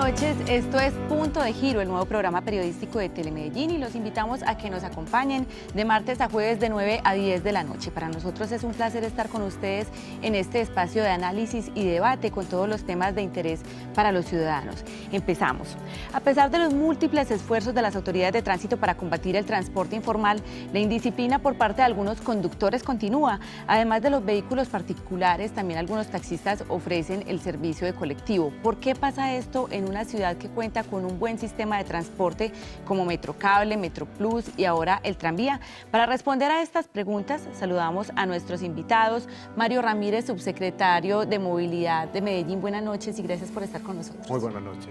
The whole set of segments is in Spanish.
noches, esto es Punto de Giro, el nuevo programa periodístico de Telemedellín, y los invitamos a que nos acompañen de martes a jueves de 9 a 10 de la noche. Para nosotros es un placer estar con ustedes en este espacio de análisis y debate con todos los temas de interés para los ciudadanos. Empezamos. A pesar de los múltiples esfuerzos de las autoridades de tránsito para combatir el transporte informal, la indisciplina por parte de algunos conductores continúa. Además de los vehículos particulares, también algunos taxistas ofrecen el servicio de colectivo. ¿Por qué pasa esto en una ciudad que cuenta con un buen sistema de transporte como Metrocable, Metroplus y ahora el tranvía? Para responder a estas preguntas, saludamos a nuestros invitados. Mario Ramírez, subsecretario de Movilidad de Medellín, buenas noches y gracias por estar con nosotros. Muy buenas noches.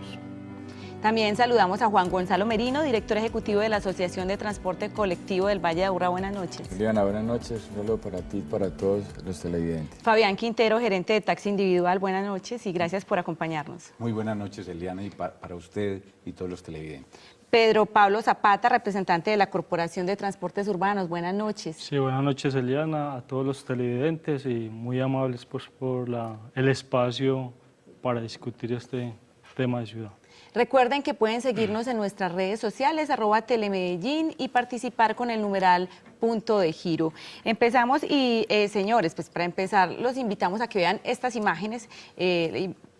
También saludamos a Juan Gonzalo Merino, director ejecutivo de la Asociación de Transporte Colectivo del Valle de Aburrá. Buenas noches. Eliana, buenas noches. Un saludo para ti y para todos los televidentes. Fabián Quintero, gerente de Taxi Individual. Buenas noches y gracias por acompañarnos. Muy buenas noches, Eliana, y para usted y todos los televidentes. Pedro Pablo Zapata, representante de la Corporación de Transportes Urbanos. Buenas noches. Sí, buenas noches, Eliana, a todos los televidentes y muy amables por el espacio para discutir este tema de ciudad. Recuerden que pueden seguirnos en nuestras redes sociales, @Telemedellín, y participar con el numeral Punto de Giro. Empezamos y, señores, pues para empezar los invitamos a que vean estas imágenes,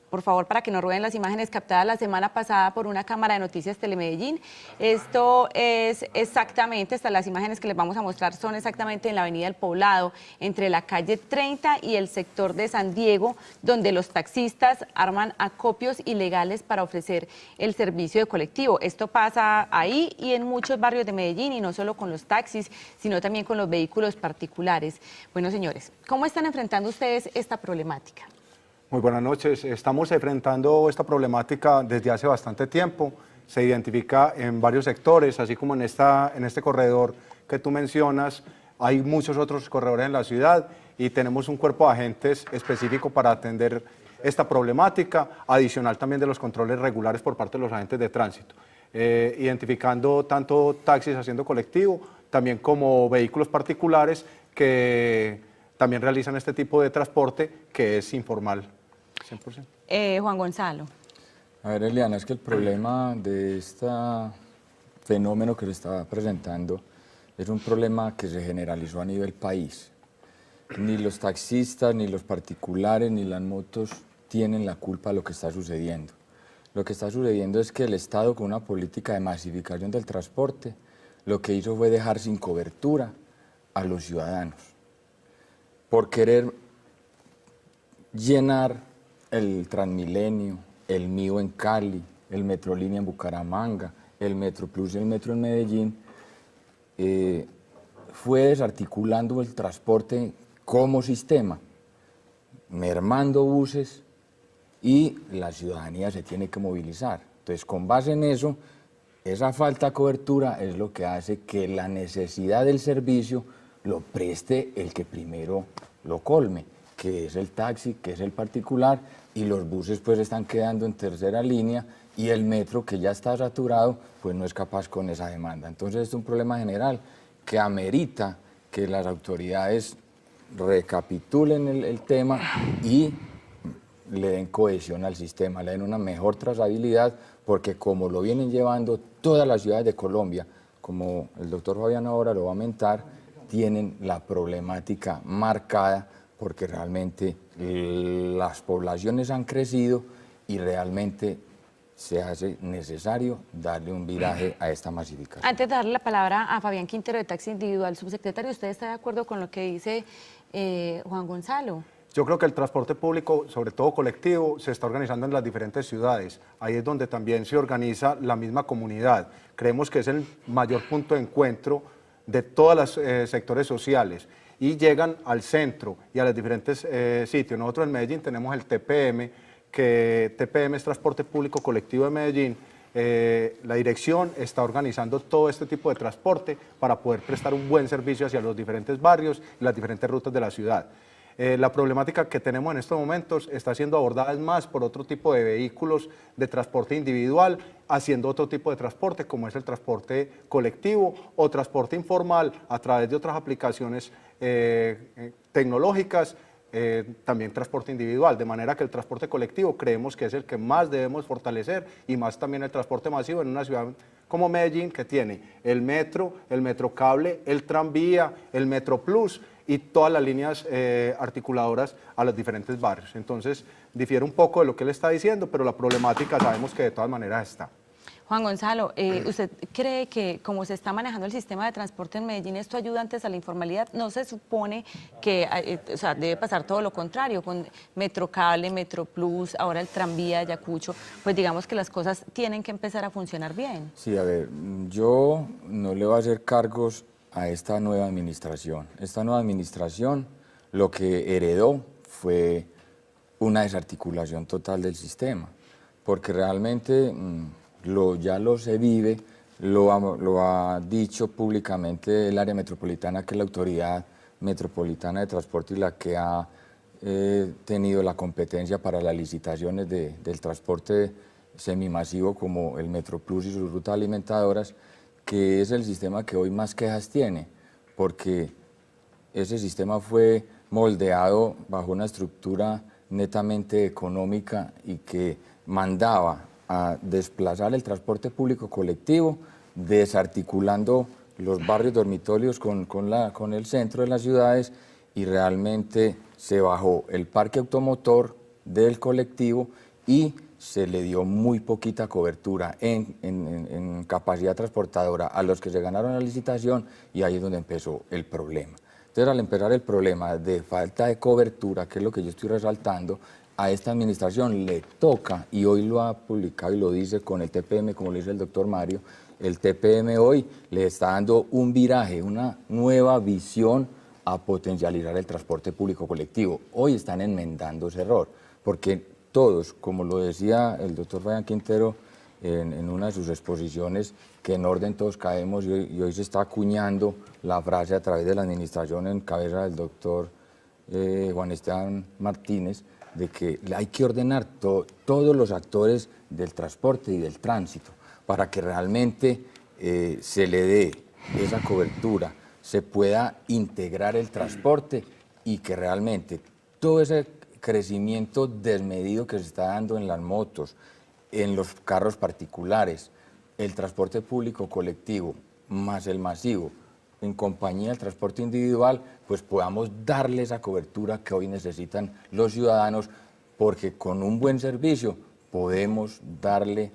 por favor, para que nos rueden las imágenes captadas la semana pasada por una cámara de noticias Telemedellín. Esto es exactamente, las imágenes que les vamos a mostrar son exactamente en la avenida El Poblado, entre la calle 30 y el sector de San Diego, donde los taxistas arman acopios ilegales para ofrecer el servicio de colectivo. Esto pasa ahí y en muchos barrios de Medellín, y no solo con los taxis, sino también con los vehículos particulares. Bueno, señores, ¿cómo están enfrentando ustedes esta problemática? Muy buenas noches. Estamos enfrentando esta problemática desde hace bastante tiempo. Se identifica en varios sectores, así como en este corredor que tú mencionas. Hay muchos otros corredores en la ciudad y tenemos un cuerpo de agentes específico para atender esta problemática, adicional también de los controles regulares por parte de los agentes de tránsito, identificando tanto taxis haciendo colectivo, también como vehículos particulares que también realizan este tipo de transporte que es informal. 100%. Juan Gonzalo. A ver, Eliana, es que el problema de este fenómeno que se está presentando es un problema que se generalizó a nivel país. Ni los taxistas, ni los particulares, ni las motos tienen la culpa de lo que está sucediendo. Lo que está sucediendo es que el Estado, con una política de masificación del transporte, lo que hizo fue dejar sin cobertura a los ciudadanos. Por querer llenar el Transmilenio, el Mío en Cali, el Metrolínea en Bucaramanga, el Metroplus y el Metro en Medellín, fue desarticulando el transporte como sistema, mermando buses, y la ciudadanía se tiene que movilizar. Entonces, con base en eso, esa falta de cobertura es lo que hace que la necesidad del servicio lo preste el que primero lo colme, que es el taxi, que es el particular, y los buses pues están quedando en tercera línea, y el metro, que ya está saturado, pues no es capaz con esa demanda. Entonces es un problema general que amerita que las autoridades recapitulen el tema y le den cohesión al sistema, le den una mejor trazabilidad, porque como lo vienen llevando todas las ciudades de Colombia, como el doctor Fabián ahora lo va a mentar, tienen la problemática marcada, porque realmente las poblaciones han crecido y realmente se hace necesario darle un viraje a esta masificación. Antes de darle la palabra a Fabián Quintero de Taxi Individual, subsecretario, ¿usted está de acuerdo con lo que dice Juan Gonzalo? Yo creo que el transporte público, sobre todo colectivo, se está organizando en las diferentes ciudades. Ahí es donde también se organiza la misma comunidad. Creemos que es el mayor punto de encuentro de todos los sectores sociales, y llegan al centro y a los diferentes sitios. Nosotros en Medellín tenemos el TPM, que TPM es Transporte Público Colectivo de Medellín. La dirección está organizando todo este tipo de transporte para poder prestar un buen servicio hacia los diferentes barrios y las diferentes rutas de la ciudad. La problemática que tenemos en estos momentos está siendo abordada más por otro tipo de vehículos de transporte individual, haciendo otro tipo de transporte, como es el transporte colectivo o transporte informal a través de otras aplicaciones tecnológicas, también transporte individual, de manera que el transporte colectivo creemos que es el que más debemos fortalecer y más también el transporte masivo en una ciudad como Medellín, que tiene el metrocable, el tranvía, el Metro Plus y todas las líneas articuladoras a los diferentes barrios. Entonces, difiere un poco de lo que él está diciendo, pero la problemática sabemos que de todas maneras está. Juan Gonzalo, ¿usted cree que como se está manejando el sistema de transporte en Medellín, esto ayuda antes a la informalidad? ¿No se supone que o sea, debe pasar todo lo contrario, con Metrocable, Metro Plus, ahora el tranvía de Ayacucho, pues digamos que las cosas tienen que empezar a funcionar bien? Sí, a ver, yo no le voy a hacer cargos a esta nueva administración. Esta nueva administración lo que heredó fue una desarticulación total del sistema, porque realmente ya lo se vive, lo ha dicho públicamente el área metropolitana, que es la autoridad metropolitana de transporte y la que ha tenido la competencia para las licitaciones del transporte semimasivo como el Metro Plus y sus rutas alimentadoras, que es el sistema que hoy más quejas tiene, porque ese sistema fue moldeado bajo una estructura netamente económica y que mandaba a desplazar el transporte público colectivo, desarticulando los barrios dormitorios con el centro de las ciudades, y realmente se bajó el parque automotor del colectivo y se le dio muy poquita cobertura en capacidad transportadora a los que se ganaron la licitación, y ahí es donde empezó el problema. Entonces, al empezar el problema de falta de cobertura, que es lo que yo estoy resaltando, a esta administración le toca, y hoy lo ha publicado y lo dice con el TPM, como lo dice el doctor Mario, el TPM hoy le está dando un viraje, una nueva visión a potencializar el transporte público colectivo. Hoy están enmendando ese error, porque todos, como lo decía el doctor Fabián Quintero en una de sus exposiciones, que en orden todos caemos, y hoy se está acuñando la frase a través de la administración en cabeza del doctor Juan Esteban Martínez, de que hay que ordenar todos los actores del transporte y del tránsito para que realmente se le dé esa cobertura, se pueda integrar el transporte y que realmente todo ese crecimiento desmedido que se está dando en las motos, en los carros particulares, el transporte público colectivo más el masivo, en compañía del transporte individual, pues podamos darle esa cobertura que hoy necesitan los ciudadanos, porque con un buen servicio podemos darle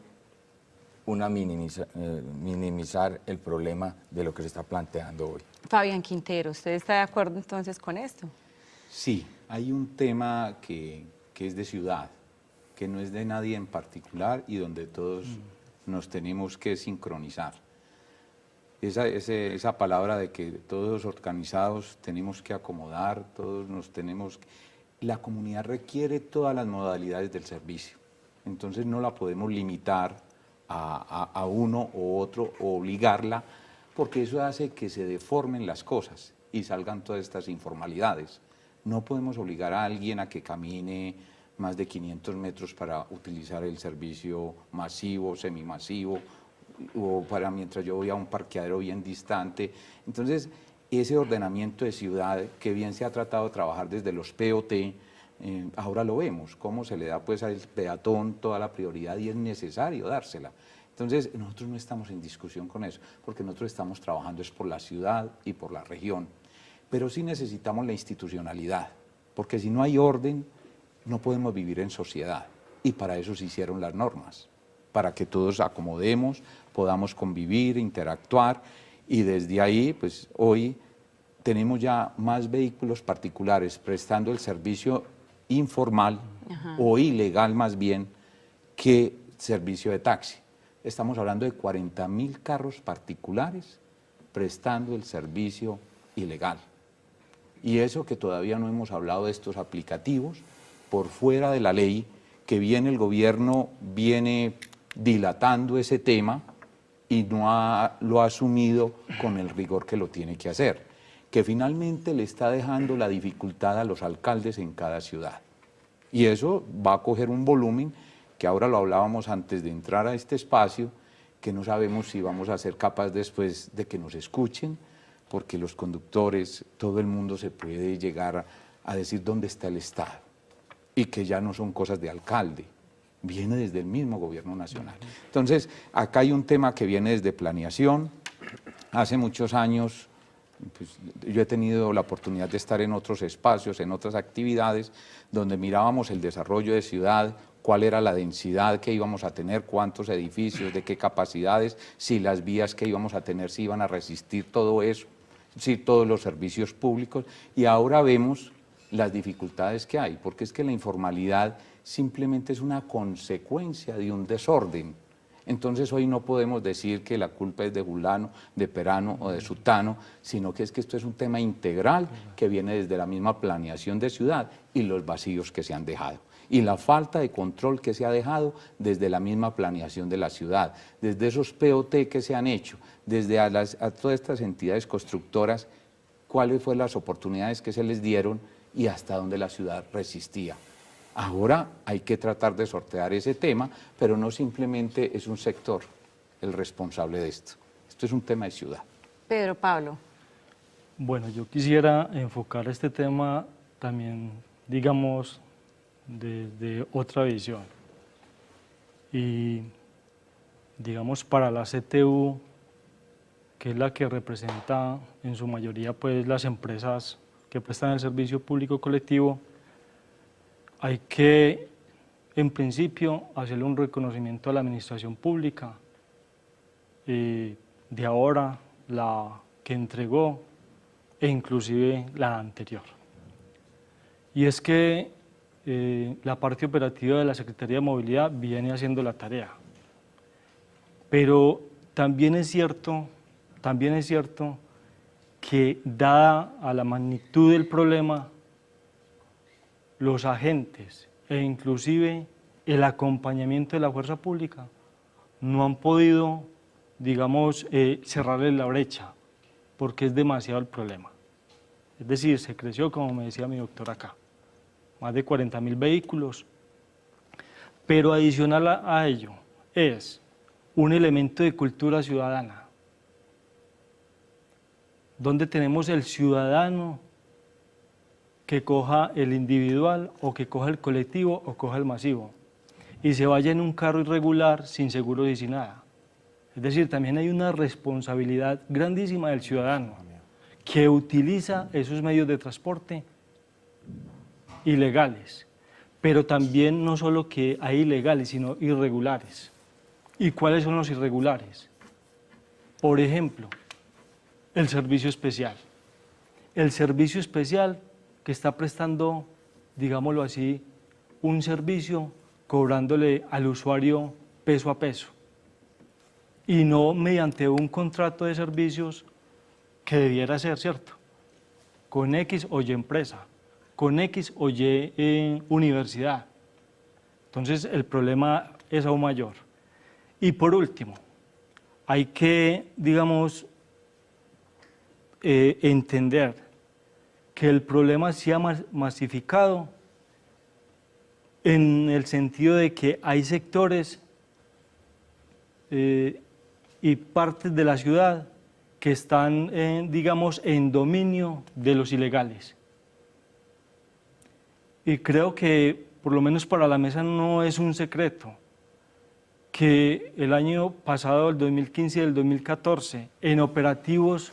minimizar el problema de lo que se está planteando hoy. Fabián Quintero, ¿usted está de acuerdo entonces con esto? Sí, hay un tema que es de ciudad, que no es de nadie en particular y donde todos nos tenemos que sincronizar. Esa palabra de que todos organizados tenemos que acomodar, todos nos tenemos... La comunidad requiere todas las modalidades del servicio, entonces no la podemos limitar a uno u otro o obligarla, porque eso hace que se deformen las cosas y salgan todas estas informalidades. No podemos obligar a alguien a que camine más de 500 metros para utilizar el servicio masivo, semimasivo, o para mientras yo voy a un parqueadero bien distante. Entonces, ese ordenamiento de ciudad que bien se ha tratado de trabajar desde los POT, ahora lo vemos, cómo se le da pues al peatón toda la prioridad y es necesario dársela. Entonces, nosotros no estamos en discusión con eso, porque nosotros estamos trabajando es por la ciudad y por la región, pero sí necesitamos la institucionalidad, porque si no hay orden, no podemos vivir en sociedad, y para eso se hicieron las normas, para que todos acomodemos, podamos convivir, interactuar, y desde ahí, pues hoy tenemos ya más vehículos particulares prestando el servicio informal o ilegal más bien que servicio de taxi. Estamos hablando de 40.000 carros particulares prestando el servicio ilegal. Y eso que todavía no hemos hablado de estos aplicativos por fuera de la ley, que viene el gobierno, viene dilatando ese tema y no lo ha asumido con el rigor que lo tiene que hacer, que finalmente le está dejando la dificultad a los alcaldes en cada ciudad. Y eso va a coger un volumen que ahora lo hablábamos antes de entrar a este espacio, que no sabemos si vamos a ser capaces después de que nos escuchen, porque los conductores, todo el mundo se puede llegar a decir dónde está el Estado y que ya no son cosas de alcalde, viene desde el mismo gobierno nacional. Entonces, acá hay un tema que viene desde planeación. Hace muchos años, pues, yo he tenido la oportunidad de estar en otros espacios, en otras actividades, donde mirábamos el desarrollo de ciudad, cuál era la densidad que íbamos a tener, cuántos edificios, de qué capacidades, si las vías que íbamos a tener, si iban a resistir todo eso, si todos los servicios públicos, y ahora vemos las dificultades que hay, porque es que la informalidad simplemente es una consecuencia de un desorden. Entonces hoy no podemos decir que la culpa es de fulano, de perano o de sutano, sino que es que esto es un tema integral que viene desde la misma planeación de ciudad y los vacíos que se han dejado. Y la falta de control que se ha dejado desde la misma planeación de la ciudad, desde esos POT que se han hecho, desde a todas estas entidades constructoras, cuáles fueron las oportunidades que se les dieron y hasta dónde la ciudad resistía. Ahora hay que tratar de sortear ese tema, pero no simplemente es un sector el responsable de esto. Esto es un tema de ciudad. Pedro Pablo. Bueno, yo quisiera enfocar este tema también, digamos, desde otra visión. Y, digamos, para la CTU, que es la que representa en su mayoría pues, las empresas que prestan el servicio público colectivo, hay que, en principio, hacerle un reconocimiento a la administración pública, de ahora, la que entregó, e inclusive la anterior. Y es que la parte operativa de la Secretaría de Movilidad viene haciendo la tarea. Pero también es cierto que, dada a la magnitud del problema, los agentes e inclusive el acompañamiento de la fuerza pública no han podido, digamos, cerrarle la brecha, porque es demasiado el problema. Es decir, se creció, como me decía mi doctor acá, más de 40.000 vehículos, pero adicional a ello es un elemento de cultura ciudadana, donde tenemos el ciudadano que coja el individual o que coja el colectivo o coja el masivo y se vaya en un carro irregular sin seguro y sin nada. Es decir, también hay una responsabilidad grandísima del ciudadano que utiliza esos medios de transporte ilegales, pero también no solo que hay ilegales, sino irregulares. ¿Y cuáles son los irregulares? Por ejemplo, el servicio especial. El servicio especial que está prestando, digámoslo así, un servicio cobrándole al usuario peso a peso y no mediante un contrato de servicios que debiera ser, ¿cierto?, con X o Y empresa, con X o Y universidad. Entonces el problema es aún mayor. Y por último, hay que, digamos, entender que el problema se ha masificado en el sentido de que hay sectores y partes de la ciudad que están, digamos, en dominio de los ilegales. Y creo que, por lo menos para la mesa, no es un secreto que el año pasado, el 2015 y el 2014, en operativos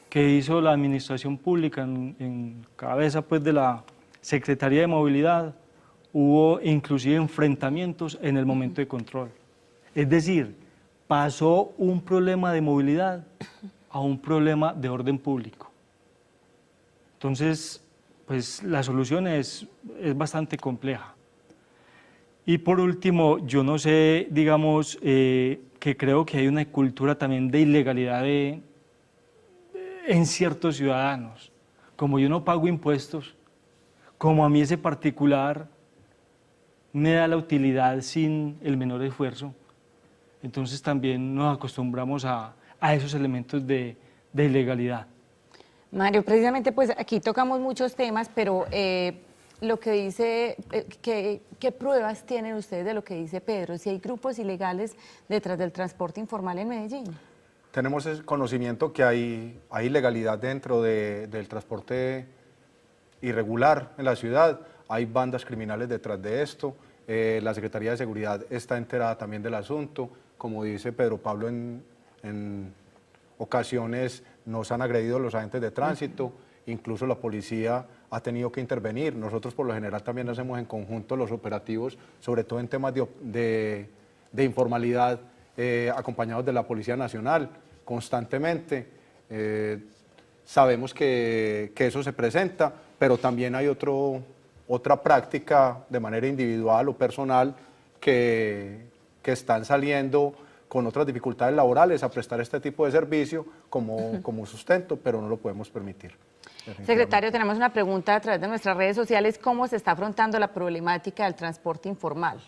que hizo la administración pública en cabeza pues, de la Secretaría de Movilidad, hubo inclusive enfrentamientos en el momento de control. Es decir, pasó un problema de movilidad a un problema de orden público. Entonces, pues la solución es bastante compleja. Y por último, yo no sé, digamos, que creo que hay una cultura también de ilegalidad en ciertos ciudadanos. Como yo no pago impuestos, como a mí ese particular me da la utilidad sin el menor esfuerzo, entonces también nos acostumbramos a esos elementos de ilegalidad. Mario, precisamente pues aquí tocamos muchos temas, pero lo que dice, ¿qué pruebas tienen ustedes de lo que dice Pedro? Si hay grupos ilegales detrás del transporte informal en Medellín. Tenemos el conocimiento que hay ilegalidad dentro del transporte irregular en la ciudad, hay bandas criminales detrás de esto, la Secretaría de Seguridad está enterada también del asunto, como dice Pedro Pablo, en ocasiones nos han agredido los agentes de tránsito, incluso la policía ha tenido que intervenir. Nosotros por lo general también hacemos en conjunto los operativos, sobre todo en temas de informalidad, acompañados de la Policía Nacional constantemente. Sabemos que eso se presenta, pero también hay otra práctica de manera individual o personal que están saliendo con otras dificultades laborales a prestar este tipo de servicio como sustento, pero no lo podemos permitir. Secretario, tenemos una pregunta a través de nuestras redes sociales. ¿Cómo se está afrontando la problemática del transporte informal?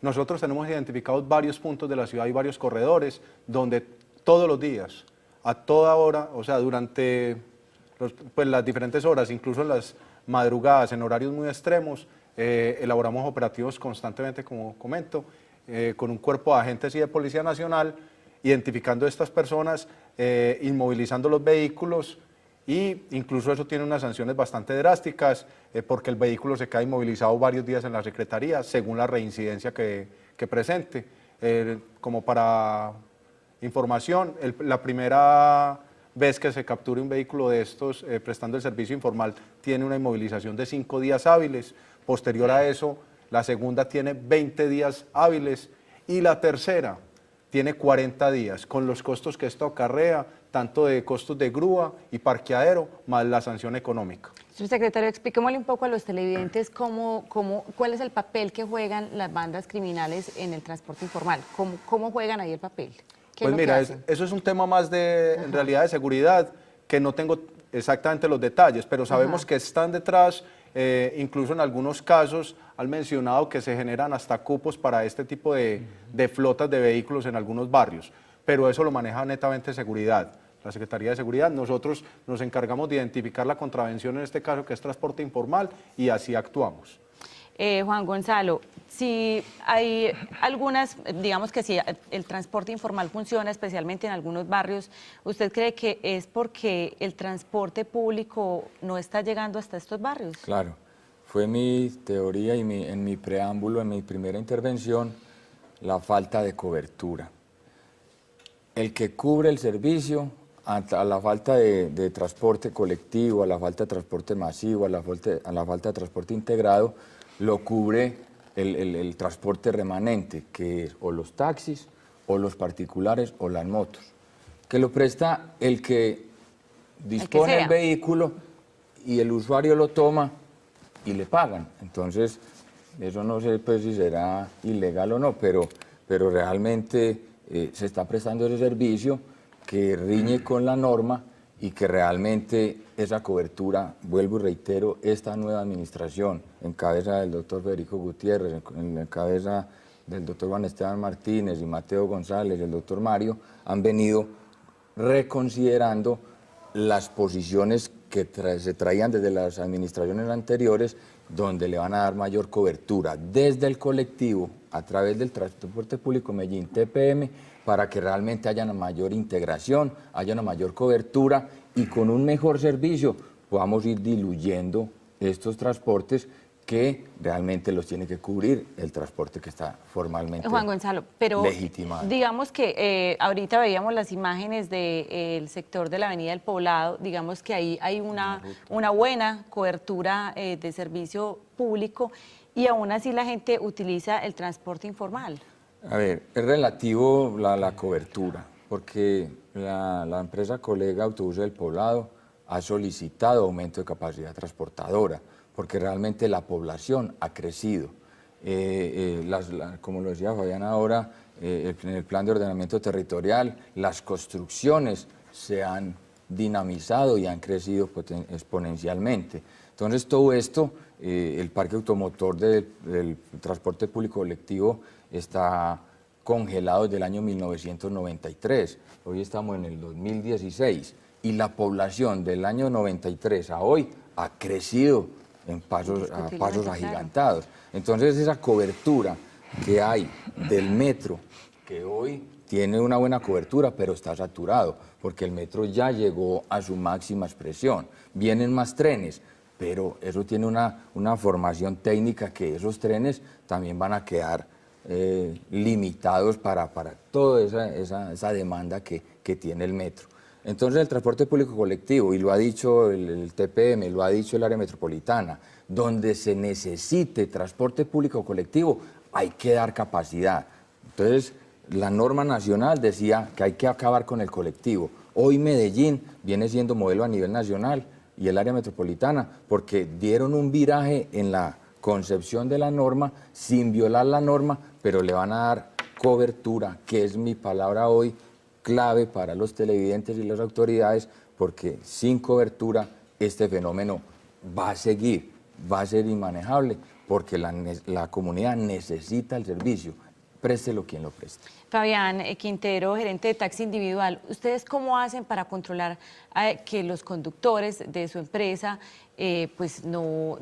Nosotros tenemos identificados varios puntos de la ciudad y varios corredores donde todos los días, a toda hora, o sea, durante las diferentes horas, incluso en las madrugadas, en horarios muy extremos, elaboramos operativos constantemente, como comento, con un cuerpo de agentes y de Policía Nacional, identificando a estas personas, inmovilizando los vehículos, y incluso eso tiene unas sanciones bastante drásticas, porque el vehículo se queda inmovilizado varios días en la Secretaría, según la reincidencia que presente. Como para información, la primera vez que se capture un vehículo de estos prestando el servicio informal tiene una inmovilización de 5 días hábiles, posterior a eso la segunda tiene 20 días hábiles y la tercera tiene 40 días, con los costos que esto acarrea, tanto de costos de grúa y parqueadero, más la sanción económica. Señor secretario, expliquémosle un poco a los televidentes cuál es el papel que juegan las bandas criminales en el transporte informal, cómo juegan ahí el papel. Pues mira, eso es un tema más en realidad de seguridad, que no tengo exactamente los detalles, pero sabemos que están detrás, incluso en algunos casos han mencionado que se generan hasta cupos para este tipo de flotas de vehículos en algunos barrios, pero eso lo maneja netamente seguridad, la Secretaría de Seguridad. Nosotros nos encargamos de identificar la contravención en este caso, que es transporte informal, y así actuamos. Juan Gonzalo, si hay algunas, digamos que si el transporte informal funciona, especialmente en algunos barrios, ¿usted cree que es porque el transporte público no está llegando hasta estos barrios? Claro, fue mi teoría y en mi preámbulo, en mi primera intervención, la falta de cobertura. El que cubre el servicio, a la falta de transporte colectivo, a la falta de transporte masivo, a la falta de transporte integrado, lo cubre el transporte remanente, que es o los taxis, o los particulares, o las motos, que lo presta el que dispone el vehículo y el usuario lo toma y le pagan. Entonces, eso no sé pues, si será ilegal o no, pero realmente se está prestando ese servicio que riñe con la norma y que realmente esa cobertura, vuelvo y reitero, esta nueva administración, en cabeza del doctor Federico Gutiérrez, en cabeza del doctor Juan Esteban Martínez y Mateo González, el doctor Mario, han venido reconsiderando las posiciones que se traían desde las administraciones anteriores, donde le van a dar mayor cobertura desde el colectivo, a través del transporte público Medellín TPM, para que realmente haya una mayor integración, haya una mayor cobertura y con un mejor servicio podamos ir diluyendo estos transportes que realmente los tiene que cubrir el transporte que está formalmente Juan Gonzalo, pero legitimado. Digamos que ahorita veíamos las imágenes del sector de la Avenida del Poblado, digamos que ahí hay una buena cobertura de servicio público y aún así la gente utiliza el transporte informal. A ver, es relativo la cobertura, porque la empresa colega Autobuses del Poblado ha solicitado aumento de capacidad transportadora, porque realmente la población ha crecido. Como lo decía Fabián ahora, en el plan de ordenamiento territorial, las construcciones se han dinamizado y han crecido exponencialmente. Entonces todo esto, el parque automotor del transporte público colectivo está congelado desde el año 1993, hoy estamos en el 2016 y la población del año 93 a hoy ha crecido a pasos agigantados. Entonces esa cobertura que hay del metro, que hoy tiene una buena cobertura, pero está saturado, porque el metro ya llegó a su máxima expresión. Vienen más trenes, pero eso tiene una formación técnica que esos trenes también van a quedar limitados para toda esa demanda que tiene el metro. Entonces el transporte público colectivo, y lo ha dicho el TPM, lo ha dicho el área metropolitana, donde se necesite transporte público colectivo, hay que dar capacidad. Entonces la norma nacional decía que hay que acabar con el colectivo. Hoy Medellín viene siendo modelo a nivel nacional y el área metropolitana, porque dieron un viraje en la concepción de la norma sin violar la norma, pero le van a dar cobertura, que es mi palabra hoy, clave para los televidentes y las autoridades, porque sin cobertura este fenómeno va a seguir, va a ser inmanejable, porque la comunidad necesita el servicio, préstelo quien lo preste. Fabián Quintero, gerente de taxi individual, ¿ustedes cómo hacen para controlar que los conductores de su empresa pues no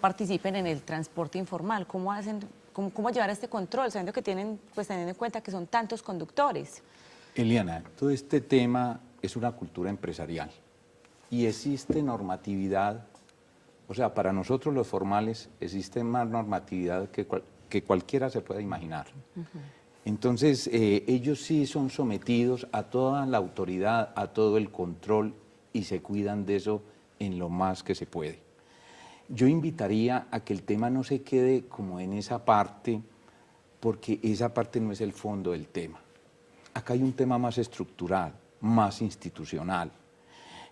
participen en el transporte informal? ¿Cómo hacen, cómo llevar este control, sabiendo que tienen, pues teniendo en cuenta que son tantos conductores? Eliana, todo este tema es una cultura empresarial y existe normatividad, o sea, para nosotros los formales existe más normatividad que cualquiera se pueda imaginar. Entonces, ellos sí son sometidos a toda la autoridad, a todo el control y se cuidan de eso en lo más que se puede. Yo invitaría a que el tema no se quede como en esa parte, porque esa parte no es el fondo del tema. Acá hay un tema más estructural, más institucional.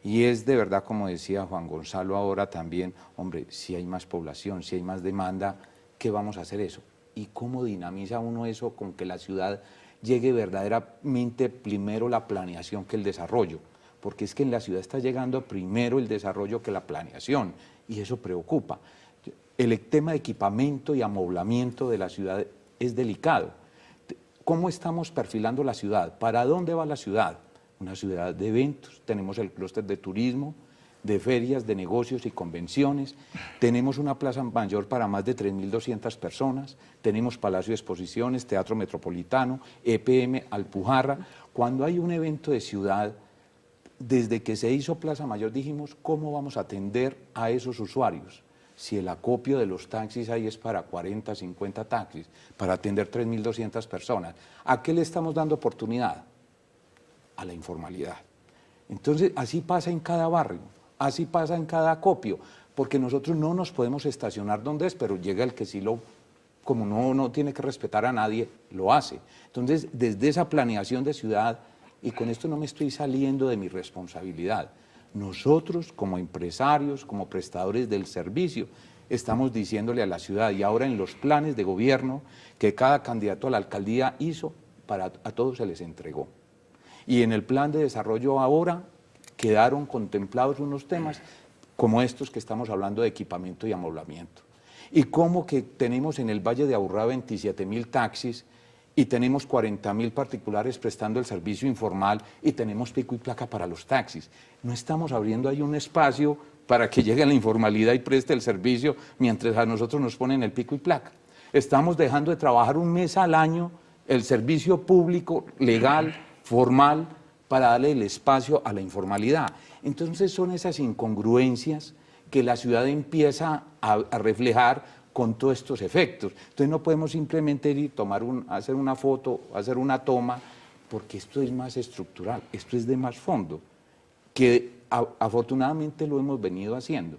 Y es de verdad, como decía Juan Gonzalo ahora también, hombre, si hay más población, si hay más demanda, ¿qué vamos a hacer eso? ¿Y cómo dinamiza uno eso con que la ciudad llegue verdaderamente primero la planeación que el desarrollo? Porque es que en la ciudad está llegando primero el desarrollo que la planeación, y eso preocupa. El tema de equipamiento y amoblamiento de la ciudad es delicado. ¿Cómo estamos perfilando la ciudad? ¿Para dónde va la ciudad? Una ciudad de eventos, tenemos el clúster de turismo, de ferias, de negocios y convenciones, tenemos una plaza mayor para más de 3.200 personas, tenemos Palacio de Exposiciones, Teatro Metropolitano, EPM, Alpujarra. Cuando hay un evento de ciudad, desde que se hizo Plaza Mayor dijimos, ¿cómo vamos a atender a esos usuarios? Si el acopio de los taxis ahí es para 40, 50 taxis, para atender 3.200 personas, ¿a qué le estamos dando oportunidad? A la informalidad. Entonces, así pasa en cada barrio, así pasa en cada acopio, porque nosotros no nos podemos estacionar donde es, pero llega el que sí como no tiene que respetar a nadie, lo hace. Entonces, desde esa planeación de ciudad, y con esto no me estoy saliendo de mi responsabilidad, nosotros como empresarios, como prestadores del servicio, estamos diciéndole a la ciudad y ahora en los planes de gobierno que cada candidato a la alcaldía hizo, a todos se les entregó. Y en el plan de desarrollo ahora quedaron contemplados unos temas como estos que estamos hablando de equipamiento y amoblamiento. Y como que tenemos en el Valle de Aburrá 27.000 taxis y tenemos 40.000 particulares prestando el servicio informal y tenemos pico y placa para los taxis. No estamos abriendo ahí un espacio para que llegue a la informalidad y preste el servicio mientras a nosotros nos ponen el pico y placa. Estamos dejando de trabajar un mes al año el servicio público, legal, formal, para darle el espacio a la informalidad. Entonces son esas incongruencias que la ciudad empieza a reflejar con todos estos efectos. Entonces no podemos simplemente ir y hacer una foto, hacer una toma, porque esto es más estructural, esto es de más fondo, que afortunadamente lo hemos venido haciendo.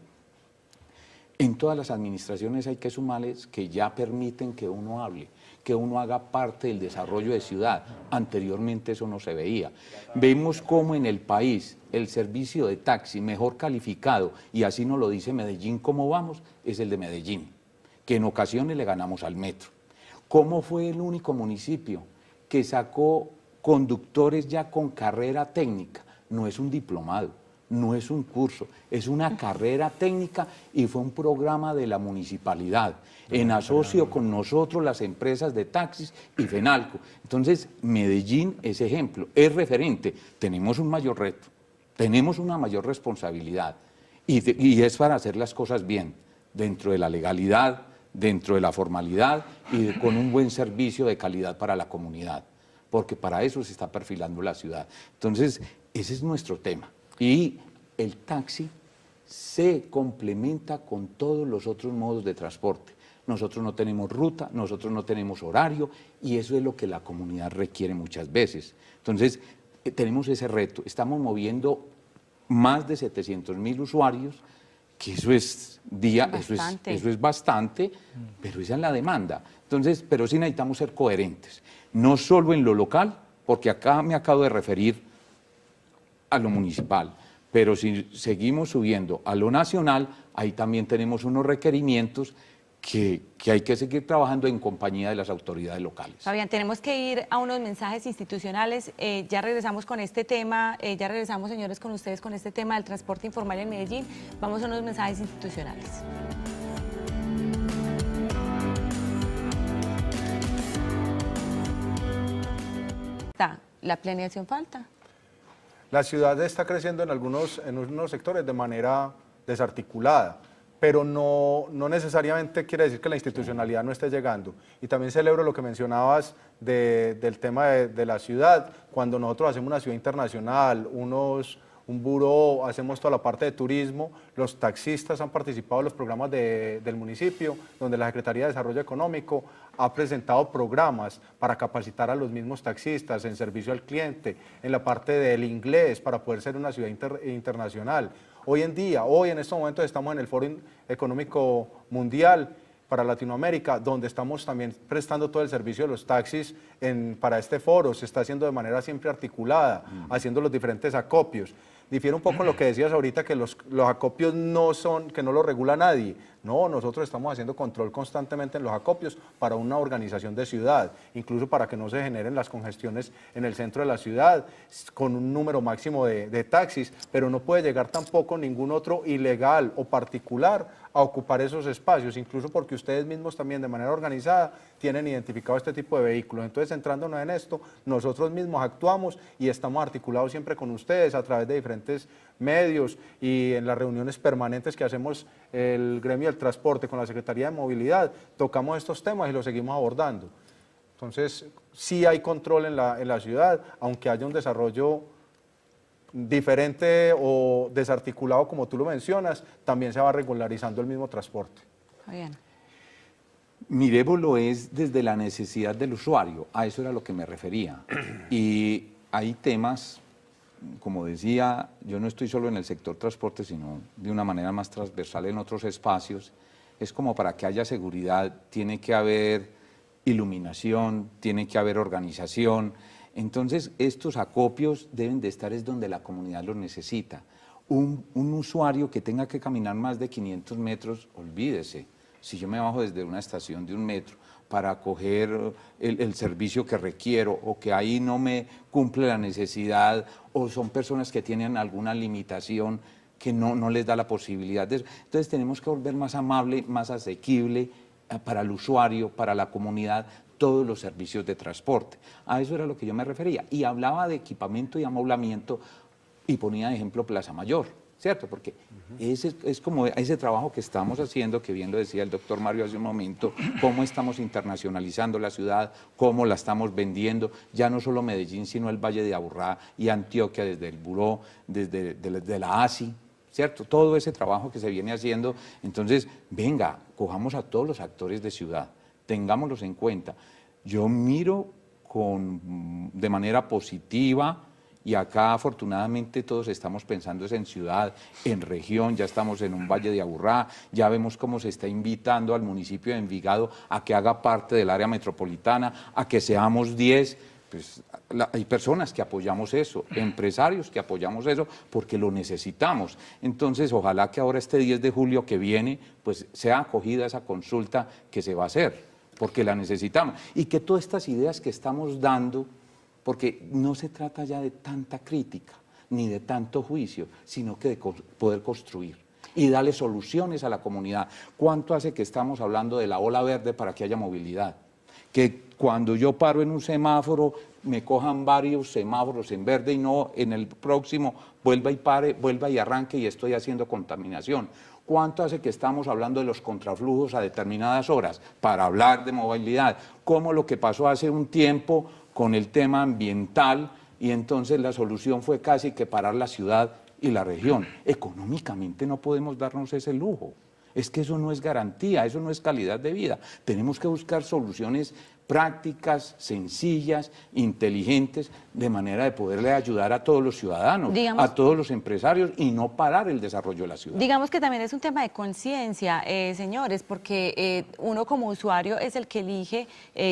En todas las administraciones hay que sumarles que ya permiten que uno hable, que uno haga parte del desarrollo de ciudad. Anteriormente eso no se veía. Vemos cómo en el país el servicio de taxi mejor calificado, y así nos lo dice Medellín, cómo vamos, es el de Medellín, que en ocasiones le ganamos al metro. ¿Cómo fue el único municipio que sacó conductores ya con carrera técnica? No es un diplomado, no es un curso, es una carrera técnica y fue un programa de la municipalidad, en asocio con nosotros, las empresas de taxis y FENALCO. Entonces, Medellín es ejemplo, es referente. Tenemos un mayor reto, tenemos una mayor responsabilidad y es para hacer las cosas bien, dentro de la legalidad, dentro de la formalidad y con un buen servicio de calidad para la comunidad, porque para eso se está perfilando la ciudad. Entonces, ese es nuestro tema. Y el taxi se complementa con todos los otros modos de transporte. Nosotros no tenemos ruta, nosotros no tenemos horario y eso es lo que la comunidad requiere muchas veces. Entonces, tenemos ese reto. Estamos moviendo más de 700.000 usuarios, que eso es eso es bastante, pero esa es la demanda. Entonces, pero sí necesitamos ser coherentes, no solo en lo local, porque acá me acabo de referir a lo municipal, pero si seguimos subiendo a lo nacional, ahí también tenemos unos requerimientos que hay que seguir trabajando en compañía de las autoridades locales. Fabián, tenemos que ir a unos mensajes institucionales. Ya regresamos con este tema, ya regresamos, señores, con ustedes con este tema del transporte informal en Medellín. Vamos a unos mensajes institucionales. ¿La planeación falta? La ciudad está creciendo en unos sectores de manera desarticulada, pero no necesariamente quiere decir que la institucionalidad no esté llegando. Y también celebro lo que mencionabas del tema de la ciudad. Cuando nosotros hacemos una ciudad internacional, un buró, hacemos toda la parte de turismo, los taxistas han participado en los programas del municipio, donde la Secretaría de Desarrollo Económico ha presentado programas para capacitar a los mismos taxistas en servicio al cliente, en la parte del inglés, para poder ser una ciudad internacional. Hoy en estos momentos estamos en el Foro Económico Mundial para Latinoamérica, donde estamos también prestando todo el servicio de los taxis para este foro. Se está haciendo de manera siempre articulada, haciendo los diferentes acopios. Difiere un poco lo que decías ahorita, que los acopios que no lo regula nadie. No, nosotros estamos haciendo control constantemente en los acopios para una organización de ciudad, incluso para que no se generen las congestiones en el centro de la ciudad, con un número máximo de taxis, pero no puede llegar tampoco ningún otro ilegal o particular a ocupar esos espacios, incluso porque ustedes mismos también de manera organizada tienen identificado este tipo de vehículos. Entonces, centrándonos en esto, nosotros mismos actuamos y estamos articulados siempre con ustedes a través de diferentes medios y en las reuniones permanentes que hacemos el gremio del transporte con la Secretaría de Movilidad, tocamos estos temas y los seguimos abordando. Entonces, sí hay control en la ciudad, aunque haya un desarrollo diferente o desarticulado como tú lo mencionas, también se va regularizando el mismo transporte. Fabián. Miremoslo es desde la necesidad del usuario, a eso era lo que me refería. Y hay temas, como decía, yo no estoy solo en el sector transporte, sino de una manera más transversal en otros espacios. Es como para que haya seguridad, tiene que haber iluminación, tiene que haber organización. Entonces, estos acopios deben de estar es donde la comunidad los necesita. Un usuario que tenga que caminar más de 500 metros, olvídese. Si yo me bajo desde una estación de 1 metro para coger el servicio que requiero o que ahí no me cumple la necesidad o son personas que tienen alguna limitación que no les da la posibilidad de eso. Entonces, tenemos que volver más amable, más asequible para el usuario, para la comunidad, todos los servicios de transporte. A eso era lo que yo me refería. Y hablaba de equipamiento y amoblamiento y ponía de ejemplo Plaza Mayor, ¿cierto? Porque ese es como ese trabajo que estamos haciendo, que bien lo decía el doctor Mario hace un momento, cómo estamos internacionalizando la ciudad, cómo la estamos vendiendo, ya no solo Medellín, sino el Valle de Aburrá y Antioquia, desde el Buró, desde la ASI, ¿cierto? Todo ese trabajo que se viene haciendo. Entonces, venga, cojamos a todos los actores de ciudad, tengámoslos en cuenta. Yo miro de manera positiva, y acá afortunadamente todos estamos pensando en ciudad, en región, ya estamos en un Valle de Aburrá, ya vemos cómo se está invitando al municipio de Envigado a que haga parte del área metropolitana, a que seamos 10, pues hay personas que apoyamos eso, empresarios que apoyamos eso porque lo necesitamos. Entonces, ojalá que ahora este 10 de julio que viene, pues sea acogida esa consulta que se va a hacer, porque la necesitamos. Y que todas estas ideas que estamos dando, porque no se trata ya de tanta crítica, ni de tanto juicio, sino que de poder construir y darle soluciones a la comunidad. ¿Cuánto hace que estamos hablando de la ola verde para que haya movilidad? Que cuando yo paro en un semáforo, me cojan varios semáforos en verde y no en el próximo vuelva y pare, vuelva y arranque y estoy haciendo contaminación. ¿Cuánto hace que estamos hablando de los contraflujos a determinadas horas para hablar de movilidad? Como lo que pasó hace un tiempo con el tema ambiental y entonces la solución fue casi que parar la ciudad y la región. Económicamente no podemos darnos ese lujo. Es que eso no es garantía, eso no es calidad de vida. Tenemos que buscar soluciones prácticas, sencillas, inteligentes, de manera de poderle ayudar a todos los ciudadanos, a todos los empresarios y no parar el desarrollo de la ciudad. Digamos que también es un tema de conciencia, señores, porque uno como usuario es el que elige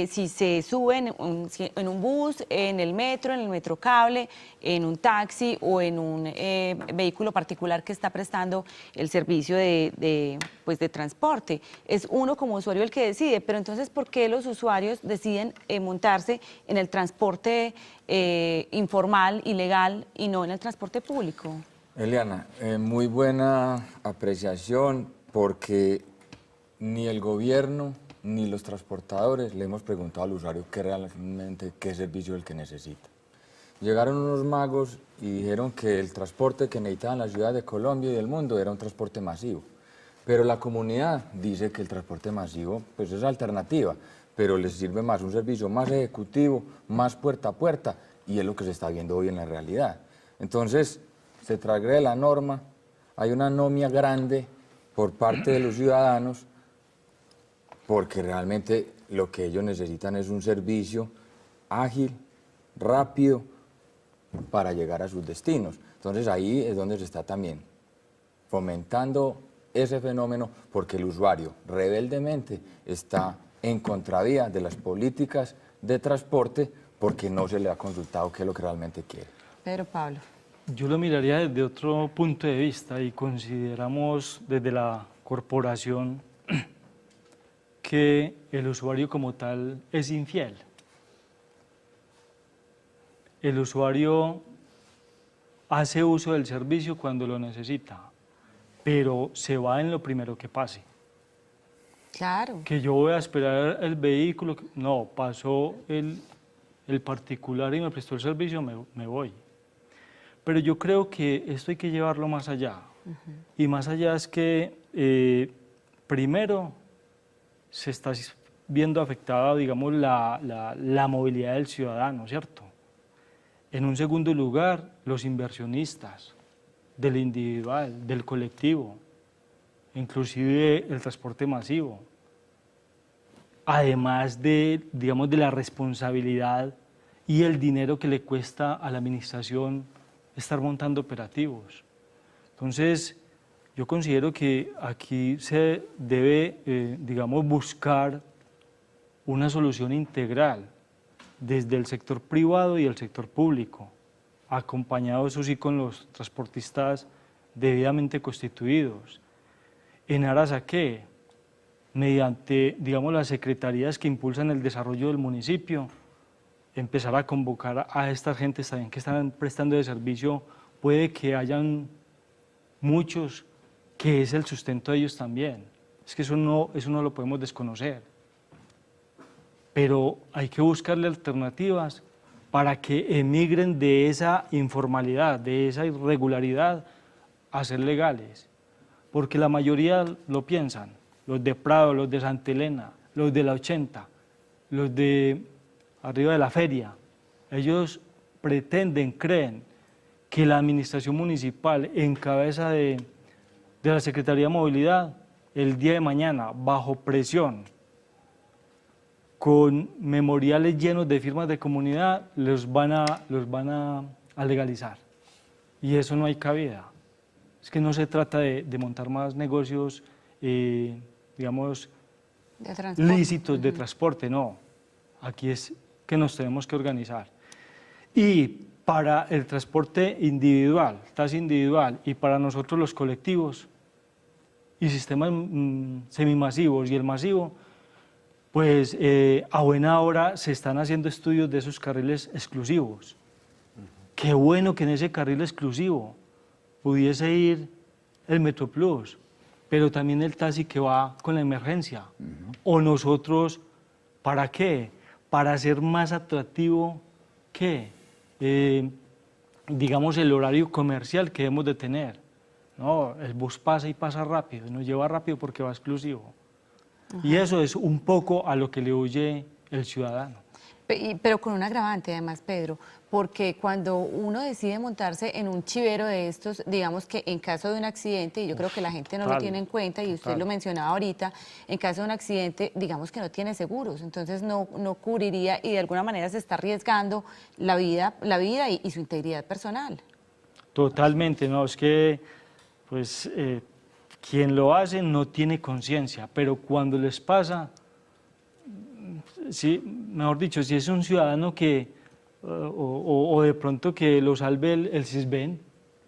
si se sube en un bus, en el metrocable, en un taxi o en un vehículo particular que está prestando el servicio de transporte. Es uno como usuario el que decide, pero entonces, ¿por qué los usuarios deciden montarse en el transporte informal, ilegal, y no en el transporte público? Eliana, muy buena apreciación, porque ni el gobierno ni los transportadores le hemos preguntado al usuario qué servicio es el que necesita. Llegaron unos magos y dijeron que el transporte que necesitaban las ciudades de Colombia y del mundo era un transporte masivo. Pero la comunidad dice que el transporte masivo pues es alternativa, pero les sirve más un servicio más ejecutivo, más puerta a puerta, y es lo que se está viendo hoy en la realidad. Entonces, se transgrede la norma, hay una anomia grande por parte de los ciudadanos, porque realmente lo que ellos necesitan es un servicio ágil, rápido, para llegar a sus destinos. Entonces ahí es donde se está también fomentando ese fenómeno, porque el usuario rebeldemente está en contravía de las políticas de transporte porque no se le ha consultado qué es lo que realmente quiere. Pedro Pablo. Yo lo miraría desde otro punto de vista y consideramos desde la corporación que el usuario como tal es infiel. El usuario hace uso del servicio cuando lo necesita, pero se va en lo primero que pase. Claro. Que yo voy a esperar el vehículo, no, pasó el particular y me prestó el servicio, me voy. Pero yo creo que esto hay que llevarlo más allá. Y más allá es que primero se está viendo afectada, digamos, la movilidad del ciudadano, ¿cierto? En un segundo lugar, los inversionistas, del individual, del colectivo, inclusive el transporte masivo. Además de, digamos, de la responsabilidad y el dinero que le cuesta a la administración estar montando operativos. Entonces, yo considero que aquí se debe, digamos, buscar una solución integral desde el sector privado y el sector público, acompañado eso sí con los transportistas debidamente constituidos. ¿En aras a qué? Mediante, digamos, las secretarías que impulsan el desarrollo del municipio, empezar a convocar a estas gentes también que están prestando de servicio. Puede que hayan muchos que es el sustento de ellos también. Es que eso no lo podemos desconocer. Pero hay que buscarle alternativas para que emigren de esa informalidad, de esa irregularidad, a ser legales. Porque la mayoría lo piensan, los de Prado, los de Santa Elena, los de la 80, los de arriba de la feria. Ellos pretenden, creen que la administración municipal en cabeza de la Secretaría de Movilidad, el día de mañana, bajo presión, con memoriales llenos de firmas de comunidad, los van a legalizar. Y eso no hay cabida. Es que no se trata de montar más negocios, digamos, lícitos de transporte, no. Aquí es que nos tenemos que organizar. Y para el transporte individual, taxi individual, y para nosotros los colectivos y sistemas semimasivos y el masivo, pues a buena hora se están haciendo estudios de esos carriles exclusivos. Qué bueno que en ese carril exclusivo pudiese ir el Metroplus, pero también el taxi que va con la emergencia. O nosotros, ¿para qué? Para hacer más atractivo, ¿qué? Digamos, el horario comercial que debemos de tener. No, el bus pasa y pasa rápido, y nos lleva rápido porque va exclusivo. Ajá. Y eso es un poco a lo que le huye el ciudadano. Pero con un agravante además, Pedro, porque cuando uno decide montarse en un chivero de estos, digamos que en caso de un accidente, y yo creo que la gente no lo total, tiene en cuenta, y usted total. lo mencionaba ahorita, en caso de un accidente, digamos que no tiene seguros, entonces no cubriría y de alguna manera se está arriesgando la vida y su integridad personal. Totalmente, no, es que pues quien lo hace no tiene conciencia, pero cuando les pasa, sí, mejor dicho, si es un ciudadano que, o de pronto que lo salve el Sisbén,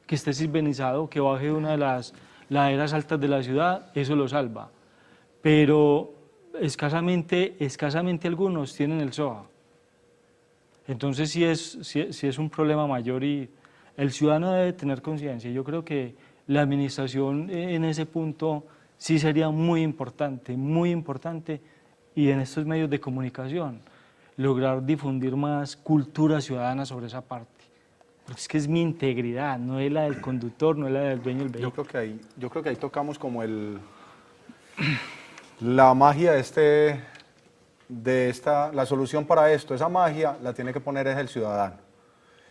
que esté sisbenizado, que baje una de las laderas altas de la ciudad, eso lo salva. Pero escasamente algunos tienen el SOA. Entonces sí es un problema mayor y el ciudadano debe tener conciencia. Yo creo que la administración en ese punto sí sería muy importante y en estos medios de comunicación lograr difundir más cultura ciudadana sobre esa parte. Porque es que es mi integridad, no es la del conductor, no es la del dueño del vehículo. Yo creo que ahí tocamos como la magia la solución para esto. Esa magia la tiene que poner es el ciudadano.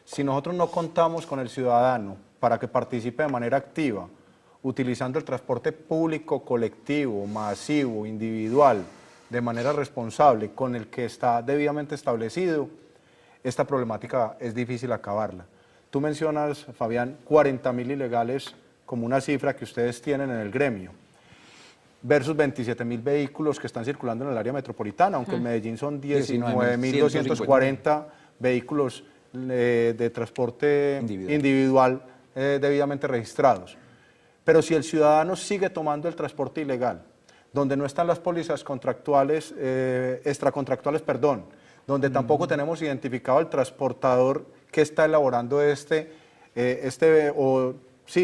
Si nosotros no contamos con el ciudadano para que participe de manera activa, utilizando el transporte público, colectivo, masivo, individual, de manera responsable, con el que está debidamente establecido, esta problemática es difícil acabarla. Tú mencionas, Fabián, 40.000 ilegales como una cifra que ustedes tienen en el gremio, versus 27.000 vehículos que están circulando en el área metropolitana, aunque en Medellín son 19.240 vehículos de transporte individual debidamente registrados. Pero si el ciudadano sigue tomando el transporte ilegal, donde no están las pólizas contractuales, extracontractuales, perdón, donde tampoco tenemos identificado el transportador que está elaborando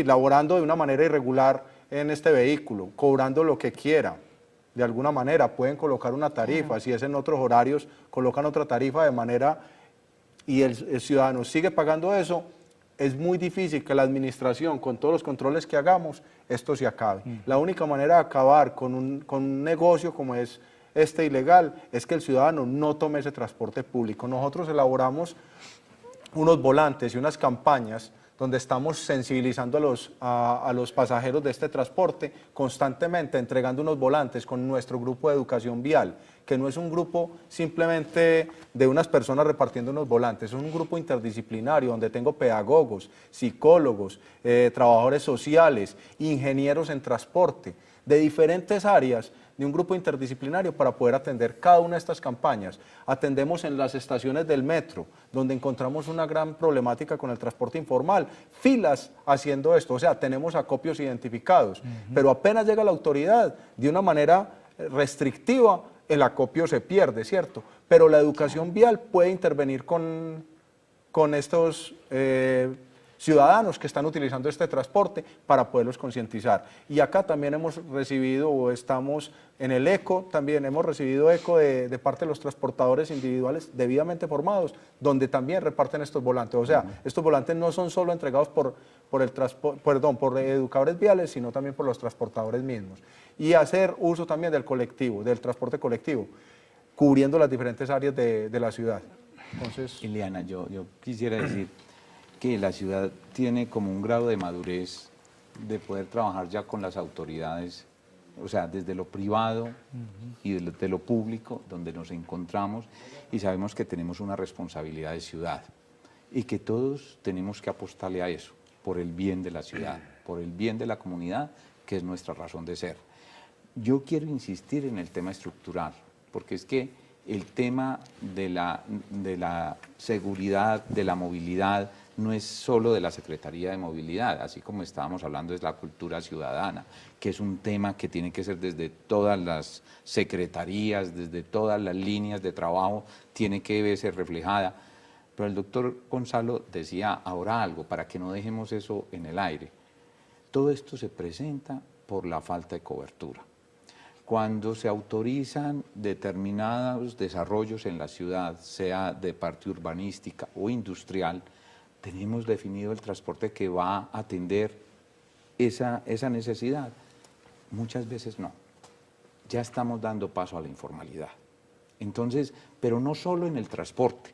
laborando de una manera irregular en este vehículo, cobrando lo que quiera. De alguna manera pueden colocar una tarifa, si es en otros horarios, colocan otra tarifa de manera, y el ciudadano sigue pagando eso, es muy difícil que la administración, con todos los controles que hagamos, esto se acabe. La única manera de acabar con un negocio como es este ilegal es que el ciudadano no tome ese transporte público. Nosotros elaboramos unos volantes y unas campañas donde estamos sensibilizando a los pasajeros de este transporte constantemente, entregando unos volantes con nuestro grupo de educación vial, que no es un grupo simplemente de unas personas repartiendo unos volantes, es un grupo interdisciplinario donde tengo pedagogos, psicólogos, trabajadores sociales, ingenieros en transporte, de diferentes áreas, de un grupo interdisciplinario para poder atender cada una de estas campañas. Atendemos en las estaciones del metro, donde encontramos una gran problemática con el transporte informal, filas haciendo esto, o sea, tenemos acopios identificados, pero apenas llega la autoridad, de una manera restrictiva, el acopio se pierde, ¿cierto? Pero la educación vial puede intervenir con estos ciudadanos que están utilizando este transporte para poderlos concientizar. Y acá también hemos recibido, o estamos en el ECO, también hemos recibido ECO de parte de los transportadores individuales debidamente formados, donde también reparten estos volantes. O sea, estos volantes no son solo entregados por educadores viales, sino también por los transportadores mismos. Y hacer uso también del colectivo, del transporte colectivo, cubriendo las diferentes áreas de la ciudad. Entonces, Ileana, yo quisiera decir que la ciudad tiene como un grado de madurez de poder trabajar ya con las autoridades, o sea, desde lo privado y desde lo público, donde nos encontramos y sabemos que tenemos una responsabilidad de ciudad y que todos tenemos que apostarle a eso, por el bien de la ciudad, por el bien de la comunidad, que es nuestra razón de ser. Yo quiero insistir en el tema estructural, porque es que el tema de la seguridad, de la movilidad, no es solo de la Secretaría de Movilidad, así como estábamos hablando es la cultura ciudadana, que es un tema que tiene que ser desde todas las secretarías, desde todas las líneas de trabajo, tiene que ser reflejada. Pero el doctor Gonzalo decía ahora algo, para que no dejemos eso en el aire. Todo esto se presenta por la falta de cobertura. Cuando se autorizan determinados desarrollos en la ciudad, sea de parte urbanística o industrial, tenemos definido el transporte que va a atender esa necesidad. Muchas veces no. Ya estamos dando paso a la informalidad. Entonces, pero no solo en el transporte,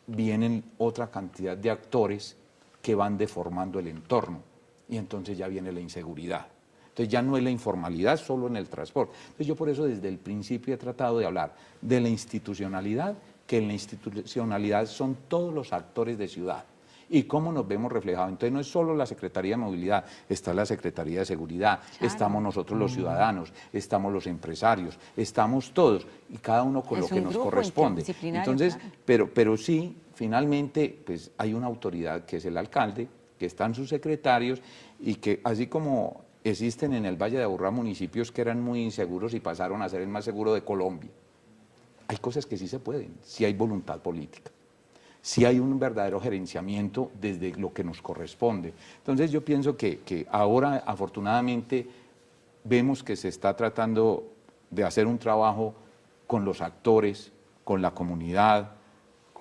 vienen otra cantidad de actores que van deformando el entorno y entonces ya viene la inseguridad. Entonces ya no es la informalidad solo en el transporte. Entonces yo por eso desde el principio he tratado de hablar de la institucionalidad, que en la institucionalidad son todos los actores de ciudad. ¿Y cómo nos vemos reflejados? Entonces no es solo la Secretaría de Movilidad, está la Secretaría de Seguridad, claro, estamos nosotros los ciudadanos, estamos los empresarios, estamos todos, y cada uno con lo que nos corresponde. Entonces, claro. pero sí, finalmente, pues hay una autoridad que es el alcalde, que están sus secretarios, y que así como existen en el Valle de Aburrá municipios que eran muy inseguros y pasaron a ser el más seguro de Colombia, hay cosas que sí se pueden, si hay voluntad política, si hay un verdadero gerenciamiento desde lo que nos corresponde. Entonces yo pienso que ahora afortunadamente vemos que se está tratando de hacer un trabajo con los actores, con la comunidad,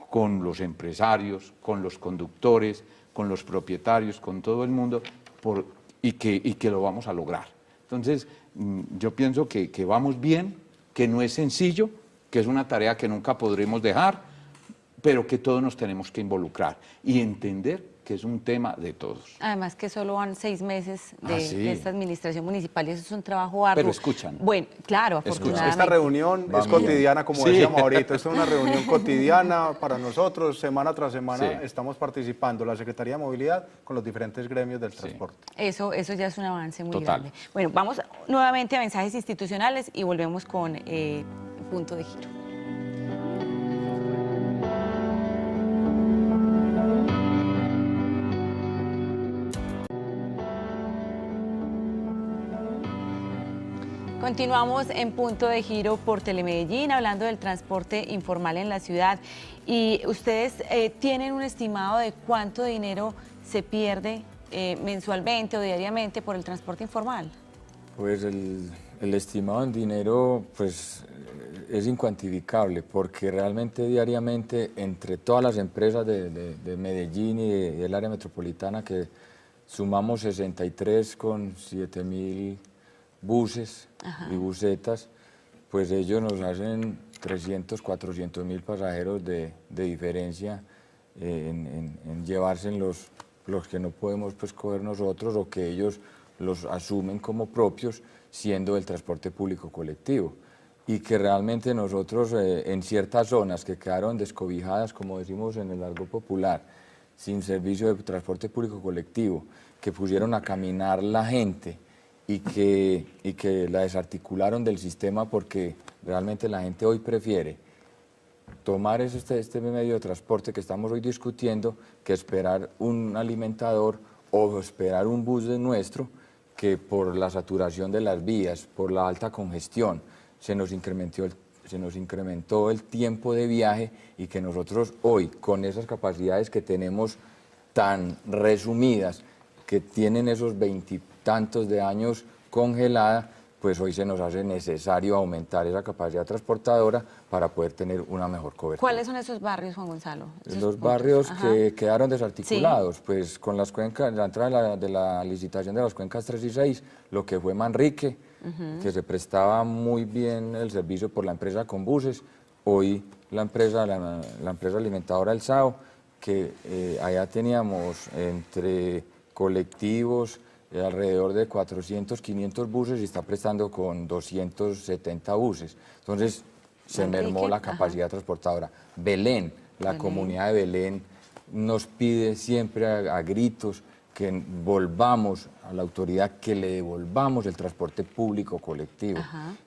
con los empresarios, con los conductores, con los propietarios, con todo el mundo, y que lo vamos a lograr. Entonces yo pienso que vamos bien, que no es sencillo, que es una tarea que nunca podremos dejar, pero que todos nos tenemos que involucrar y entender que es un tema de todos. Además que solo van 6 meses de esta administración municipal y eso es un trabajo arduo. Pero escuchan. Bueno, claro, afortunadamente. Esta reunión es cotidiana, como decíamos ahorita, esta es una reunión cotidiana para nosotros, semana tras semana estamos participando, la Secretaría de Movilidad con los diferentes gremios del transporte. Eso ya es un avance muy grande. Bueno, vamos nuevamente a mensajes institucionales y volvemos con Punto de Giro. Continuamos en Punto de Giro por Telemedellín, hablando del transporte informal en la ciudad. Y ustedes tienen un estimado de cuánto dinero se pierde mensualmente o diariamente por el transporte informal. Pues el estimado en dinero pues, es incuantificable, porque realmente diariamente entre todas las empresas de Medellín y del área metropolitana, que sumamos 63,7.000 buses y busetas, pues ellos nos hacen 300, 400.000 pasajeros de diferencia en llevarse los que no podemos pues, coger nosotros o que ellos los asumen como propios, siendo el transporte público colectivo. Y que realmente nosotros en ciertas zonas que quedaron descobijadas, como decimos en el argot popular, sin servicio de transporte público colectivo, que pusieron a caminar la gente, y que la desarticularon del sistema porque realmente la gente hoy prefiere tomar este medio de transporte que estamos hoy discutiendo que esperar un alimentador o esperar un bus de nuestro, que por la saturación de las vías, por la alta congestión, se nos incrementó el tiempo de viaje y que nosotros hoy, con esas capacidades que tenemos tan resumidas, que tienen esos 20 tantos de años congelada, pues hoy se nos hace necesario aumentar esa capacidad transportadora para poder tener una mejor cobertura. ¿Cuáles son esos barrios, Juan Gonzalo? Los barrios que quedaron desarticulados, pues con las cuencas, la entrada de la licitación de las cuencas 3 y 6, lo que fue Manrique, que se prestaba muy bien el servicio por la empresa con buses, hoy la empresa alimentadora El Sao, que allá teníamos entre colectivos, alrededor de 400, 500 buses y está prestando con 270 buses. Entonces, se mermó la capacidad transportadora. Belén, la comunidad de Belén nos pide siempre a gritos que volvamos a la autoridad, que le devolvamos el transporte público colectivo,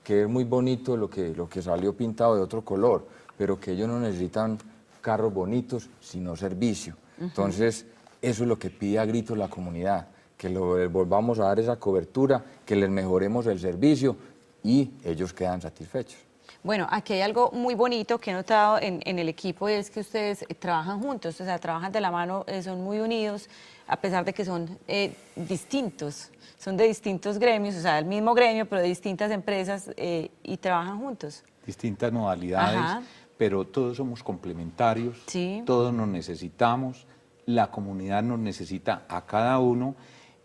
que es muy bonito lo que salió pintado de otro color, pero que ellos no necesitan carros bonitos, sino servicio. Entonces, eso es lo que pide a gritos la comunidad, que les volvamos a dar esa cobertura, que les mejoremos el servicio y ellos quedan satisfechos. Bueno, aquí hay algo muy bonito que he notado en el equipo, y es que ustedes trabajan juntos, o sea, trabajan de la mano, son muy unidos, a pesar de que son distintos, son de distintos gremios, o sea, el mismo gremio, pero de distintas empresas y trabajan juntos. Distintas modalidades, pero todos somos complementarios, todos nos necesitamos, la comunidad nos necesita a cada uno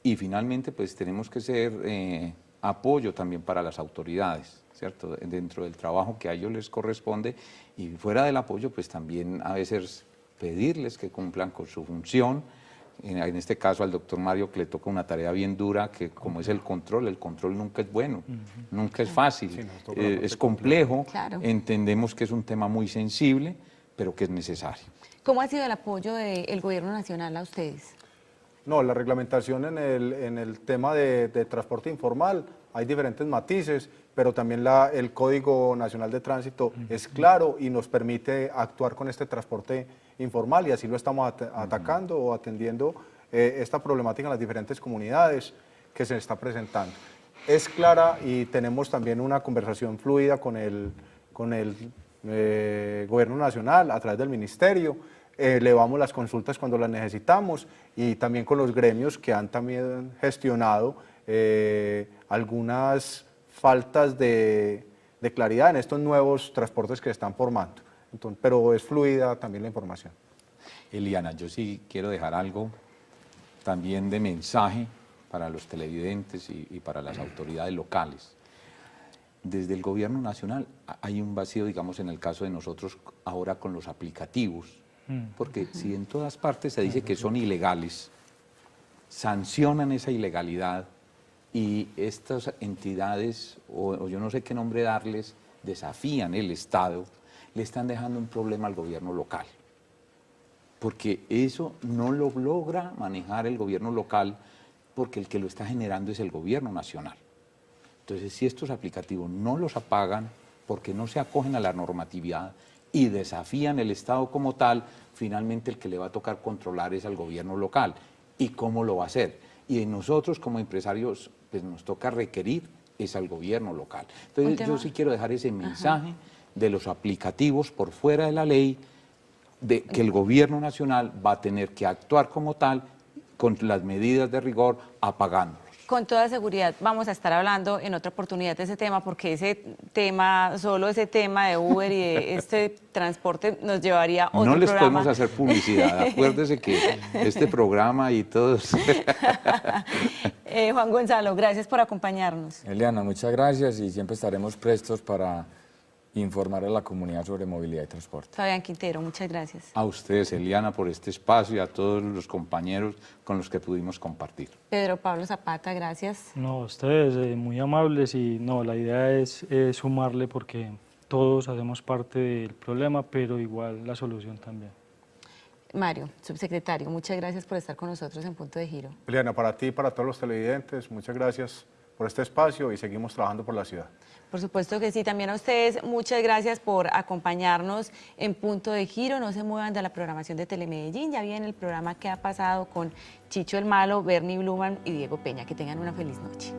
y finalmente pues tenemos que ser apoyo también para las autoridades, ¿cierto? Dentro del trabajo que a ellos les corresponde y fuera del apoyo pues también a veces pedirles que cumplan con su función. En este caso al doctor Mario que le toca una tarea bien dura, que como es el control nunca es bueno, nunca es fácil, es complejo, Claro. Entendemos que es un tema muy sensible, pero que es necesario. ¿Cómo ha sido el apoyo del Gobierno Nacional a ustedes? No, la reglamentación en el tema de transporte informal hay diferentes matices, pero también el Código Nacional de Tránsito es claro y nos permite actuar con este transporte informal y así lo estamos atacando o atendiendo esta problemática en las diferentes comunidades que se está presentando. Es clara y tenemos también una conversación fluida con el Gobierno Nacional a través del Ministerio. Elevamos las consultas cuando las necesitamos y también con los gremios que han también gestionado algunas faltas de claridad en estos nuevos transportes que están formando. Entonces, pero es fluida también la información. Eliana, yo sí quiero dejar algo también de mensaje para los televidentes y para las autoridades locales. Desde el Gobierno Nacional hay un vacío, digamos, en el caso de nosotros ahora con los aplicativos, porque si en todas partes se dice que son ilegales, sancionan esa ilegalidad y estas entidades, o yo no sé qué nombre darles, desafían el Estado, le están dejando un problema al gobierno local, porque eso no lo logra manejar el gobierno local, porque el que lo está generando es el Gobierno Nacional. Entonces, si estos aplicativos no los apagan porque no se acogen a la normatividad y desafían el Estado como tal, finalmente el que le va a tocar controlar es al gobierno local. ¿Y cómo lo va a hacer? Y nosotros como empresarios pues nos toca requerir es al gobierno local. Entonces yo sí quiero dejar ese mensaje de los aplicativos por fuera de la ley, de que el gobierno nacional va a tener que actuar como tal con las medidas de rigor apagándolos. Con toda seguridad vamos a estar hablando en otra oportunidad de ese tema, porque ese tema, solo ese tema de Uber y de este transporte nos llevaría a otro programa. No les podemos hacer publicidad, acuérdese que este programa y todos... Juan Gonzalo, gracias por acompañarnos. Eliana, muchas gracias y siempre estaremos prestos para informar a la comunidad sobre movilidad y transporte. Fabián Quintero, muchas gracias. A ustedes, Eliana, por este espacio y a todos los compañeros con los que pudimos compartir. Pedro Pablo Zapata, gracias. No, ustedes muy amables y no, la idea es sumarle porque todos hacemos parte del problema, pero igual la solución también. Mario, subsecretario, muchas gracias por estar con nosotros en Punto de Giro. Eliana, para ti y para todos los televidentes, muchas gracias por este espacio y seguimos trabajando por la ciudad. Por supuesto que sí, también a ustedes muchas gracias por acompañarnos en Punto de Giro. No se muevan de la programación de Telemedellín, ya viene el programa que ha pasado con Chicho el Malo, Bernie Bluman y Diego Peña. Que tengan una feliz noche.